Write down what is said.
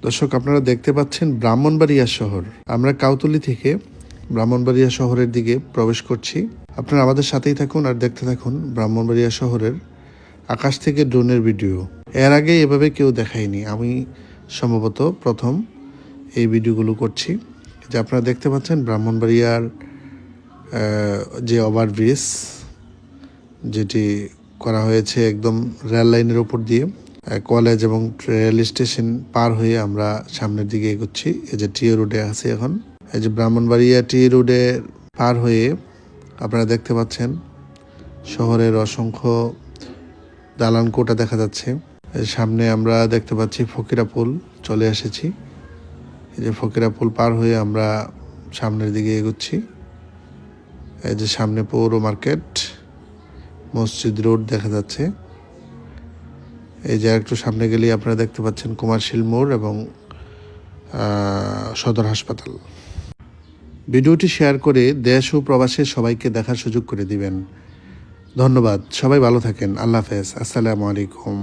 দর্শক, আপনারা দেখতে পাচ্ছেন ব্রাহ্মণবাড়িয়া শহর। আমরা কাউতলী থেকে ব্রাহ্মণবাড়িয়া শহরের দিকে প্রবেশ করছি। আপনারা আমাদের সাথেই থাকুন আর দেখতে থাকুন ব্রাহ্মণবাড়িয়া শহরের আকাশ থেকে ড্রোনের ভিডিও। এর আগে এভাবে কেউ দেখায়নি, আমি সম্ভবত প্রথম এই ভিডিওগুলো করছি। যে আপনারা দেখতে পাচ্ছেন ব্রাহ্মণবাড়িয়ার যে ওভারব্রিজ, যেটি করা হয়েছে একদম রেল লাইনের উপর দিয়ে, কলেজ এবং রেল স্টেশন পার হয়ে আমরা সামনের দিকে এগোচ্ছি। এই যে টিএ রোডে আছে এখন। এই যে ব্রাহ্মণবাড়িয়া টিএ রোডে পার হয়ে আপনারা দেখতে পাচ্ছেন শহরের অসংখ্য দালান কোঠা দেখা যাচ্ছে। সামনে আমরা দেখতে পাচ্ছি ফকিরা পুল, চলে এসেছি। এই যে ফকিরা পুল পার হয়ে আমরা সামনের দিকে এগোচ্ছি। এই যে সামনে পৌর মার্কেট, মসজিদ রোড দেখা যাচ্ছে। এই যে একটু সামনে গেলেই আপনারা দেখতে পাচ্ছেন কমার্শিয়াল মোড় এবং সদর হাসপাতাল। ভিডিওটি শেয়ার করে দেশ ও প্রবাসের সবাইকে দেখার সুযোগ করে দিবেন। ধন্যবাদ। সবাই ভালো থাকেন। আল্লাহ হাফেজ। আসসালামু আলাইকুম।